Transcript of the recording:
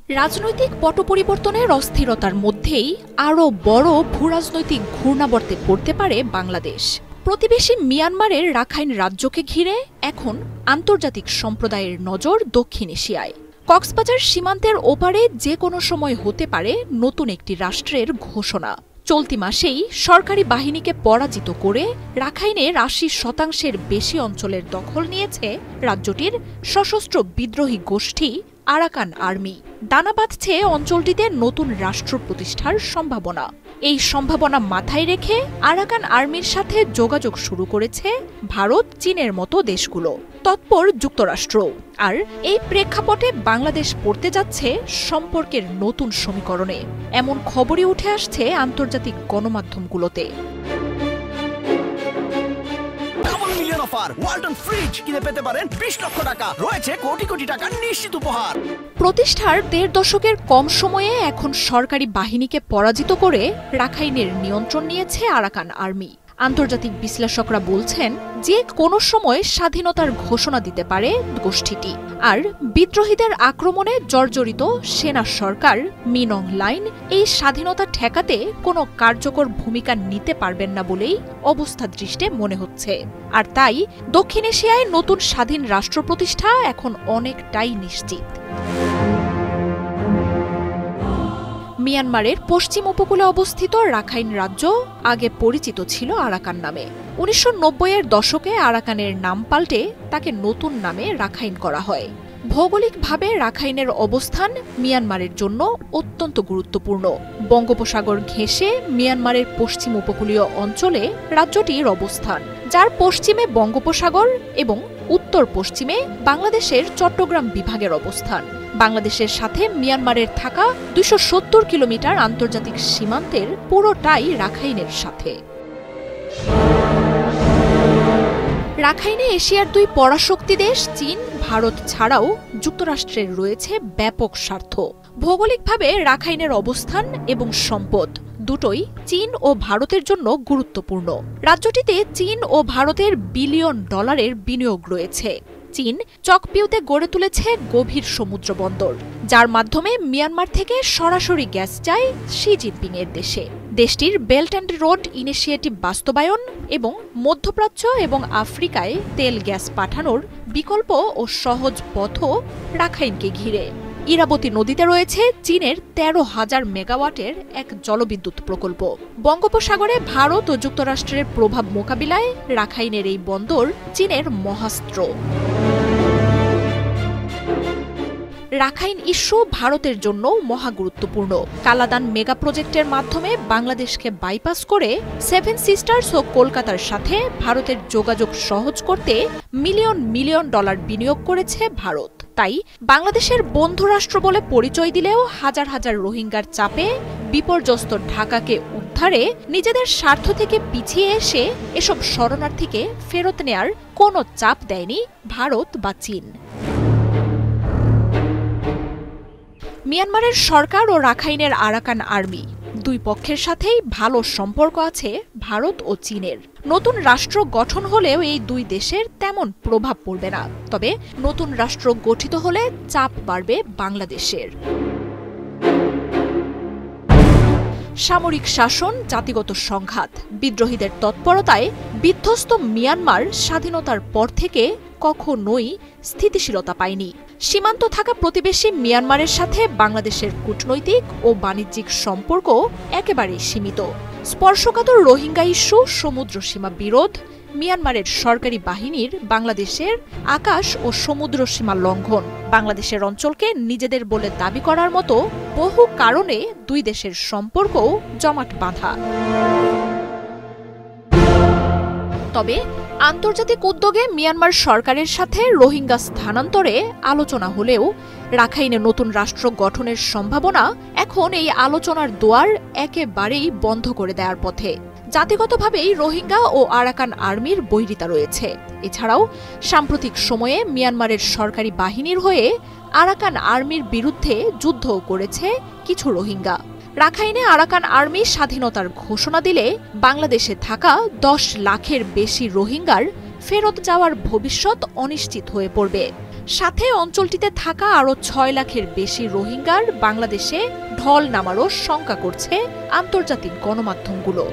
রাজনৈতিক পট পরিবর্তনের অস্থিরতার মধ্যেই আরও বড় ভূরাজনৈতিক ঘূর্ণাবর্তে পড়তে পারে বাংলাদেশ। প্রতিবেশী মিয়ানমারের রাখাইন রাজ্যকে ঘিরে এখন আন্তর্জাতিক সম্প্রদায়ের নজর দক্ষিণ এশিয়ায়। কক্সবাজার সীমান্তের ওপারে যে কোনো সময় হতে পারে নতুন একটি রাষ্ট্রের ঘোষণা। চলতি মাসেই সরকারি বাহিনীকে পরাজিত করে রাখাইনের ৮০% বেশি অঞ্চলের দখল নিয়েছে রাজ্যটির সশস্ত্র বিদ্রোহী গোষ্ঠী আরাকান আর্মি। দানা বাঁধছে অঞ্চলটিতে নতুন রাষ্ট্র প্রতিষ্ঠার সম্ভাবনা। এই সম্ভাবনা মাথায় রেখে আরাকান আর্মির সাথে যোগাযোগ শুরু করেছে ভারত, চীনের মতো দেশগুলো, তৎপর যুক্তরাষ্ট্র। আর এই প্রেক্ষাপটে বাংলাদেশ পড়তে যাচ্ছে সম্পর্কের নতুন সমীকরণে, এমন খবরই উঠে আসছে আন্তর্জাতিক গণমাধ্যমগুলোতে। প্রতিষ্ঠার ১.৫ দশকের কম সময়ে এখন সরকারি বাহিনীকে পরাজিত করে রাখাইনের নিয়ন্ত্রণ নিয়েছে আরাকান আর্মি। আন্তর্জাতিক বিশ্লেষকরা বলছেন যে কোনো সময় স্বাধীনতার ঘোষণা দিতে পারে গোষ্ঠীটি। আর বিদ্রোহীদের আক্রমণে জর্জরিত সেনা সরকার মিন অং লাইন এই স্বাধীনতা ঠেকাতে কোনো কার্যকর ভূমিকা নিতে পারবেন না বলেই অবস্থা দৃষ্টে মনে হচ্ছে। আর তাই দক্ষিণ এশিয়ায় নতুন স্বাধীন রাষ্ট্র প্রতিষ্ঠা এখন অনেকটাই নিশ্চিত। মিয়ানমারের পশ্চিম উপকূলে অবস্থিত রাখাইন রাজ্য আগে পরিচিত ছিল আরাকান নামে। ১৯৯০-এর দশকে আরাকানের নাম পাল্টে তাকে নতুন নামে রাখাইন করা হয়। ভৌগোলিকভাবে রাখাইনের অবস্থান মিয়ানমারের জন্য অত্যন্ত গুরুত্বপূর্ণ। বঙ্গোপসাগর ঘেঁষে মিয়ানমারের পশ্চিম উপকূলীয় অঞ্চলে রাজ্যটির অবস্থান, যার পশ্চিমে বঙ্গোপসাগর এবং উত্তর পশ্চিমে বাংলাদেশের চট্টগ্রাম বিভাগের অবস্থান। বাংলাদেশের সাথে মিয়ানমারের থাকা ২৭০ কিলোমিটার আন্তর্জাতিক সীমান্তের পুরোটাই রাখাইনের সাথে। রাখাইনে এশিয়ার ২ পরাশক্তি দেশ চীন, ভারত ছাড়াও যুক্তরাষ্ট্রের রয়েছে ব্যাপক স্বার্থ। ভৌগোলিকভাবে রাখাইনের অবস্থান এবং সম্পদ দুটোই চীন ও ভারতের জন্য গুরুত্বপূর্ণ। রাজ্যটিতে চীন ও ভারতের বিলিয়ন ডলারের বিনিয়োগ রয়েছে। চীন চকপিউতে গড়ে তুলেছে গভীর সমুদ্র বন্দর, যার মাধ্যমে মিয়ানমার থেকে সরাসরি গ্যাস যায় শি জিনপিং এর দেশে। দেশটির বেল্ট অ্যান্ড রোড ইনিশিয়েটিভ বাস্তবায়ন এবং মধ্যপ্রাচ্য এবং আফ্রিকায় তেল গ্যাস পাঠানোর বিকল্প ও সহজ পথও রাখাইনকে ঘিরে। ইরাবতী নদীতে রয়েছে চীনের ১৩,০০০ মেগাওয়াটের এক জলবিদ্যুৎ প্রকল্প। বঙ্গোপসাগরে ভারত ও যুক্তরাষ্ট্রের প্রভাব মোকাবিলায় রাখাইনের এই বন্দর চীনের মহাস্ত্র। রাখাইন ইস্যু ভারতের জন্য মহা গুরুত্বপূর্ণ। কালাদান মেগা প্রজেক্টের মাধ্যমে বাংলাদেশকে বাইপাস করে 7 সিস্টার্স ও কলকাতার সাথে ভারতের যোগাযোগ সহজ করতে মিলিয়ন মিলিয়ন ডলার বিনিয়োগ করেছে ভারত। তাই বাংলাদেশের বন্ধুরাষ্ট্র বলে পরিচয় দিলেও হাজার হাজার রোহিঙ্গার চাপে বিপর্যস্ত ঢাকাকে উদ্ধারে নিজেদের স্বার্থ থেকে পিছিয়ে এসে এসব শরণার্থীকে ফেরত নেয়ার কোনো চাপ দেয়নি ভারত বা চীন। মিয়ানমারের সরকার ও রাখাইনের আরাকান আর্মি দুই পক্ষের সাথেই ভালো সম্পর্ক আছে ভারত ও চীনের। নতুন রাষ্ট্র গঠন হলেও এই দুই দেশের তেমন প্রভাব পড়বে না। তবে নতুন রাষ্ট্র গঠিত হলে চাপ বাড়বে বাংলাদেশের। সামরিক শাসন, জাতিগত সংঘাত, বিদ্রোহীদের তৎপরতায় বিধ্বস্ত মিয়ানমার স্বাধীনতার পর থেকে কখনোই স্থিতিশীলতা পায়নি। সীমান্ত থাকা প্রতিবেশী মিয়ানমারের সাথে বাংলাদেশের কূটনৈতিক ও বাণিজ্যিক সম্পর্ক একেবারেই সীমিত। স্পর্শকাতর রোহিঙ্গা ইস্যু, সমুদ্র সীমা বিরোধ, মিয়ানমারের সরকারি বাহিনীর বাংলাদেশের আকাশ ও সমুদ্র সীমা লঙ্ঘন, বাংলাদেশের অঞ্চলকে নিজেদের বলে দাবি করার মতো বহু কারণে দুই দেশের সম্পর্কও জমাট বাঁধা। তবে আন্তর্জাতিক উদ্যোগে মিয়ানমার সরকারের সাথে রোহিঙ্গা স্থানান্তরে আলোচনা হলেও রাখাইনে নতুন রাষ্ট্র গঠনের সম্ভাবনা এখন এই আলোচনার দুয়ার একেবারেই বন্ধ করে দেওয়ার পথে। জাতিগতভাবেই রোহিঙ্গা ও আরাকান আর্মির বৈরিতা রয়েছে। এছাড়াও সাম্প্রতিক সময়ে মিয়ানমারের সরকারি বাহিনীর হয়ে আরাকান আর্মির বিরুদ্ধে যুদ্ধও করেছে কিছু রোহিঙ্গা। রাখাইনে আরাকান আর্মি স্বাধীনতার ঘোষণা দিলে বাংলাদেশে থাকা ১০ লাখের বেশি রোহিঙ্গার ফেরত যাওয়ার ভবিষ্যৎ অনিশ্চিত হয়ে পড়বে। সাথে অঞ্চলটিতে থাকা আরও ৬ লাখের বেশি রোহিঙ্গার বাংলাদেশে ঢল নামারও শঙ্কা করছে আন্তর্জাতিক গণমাধ্যমগুলো।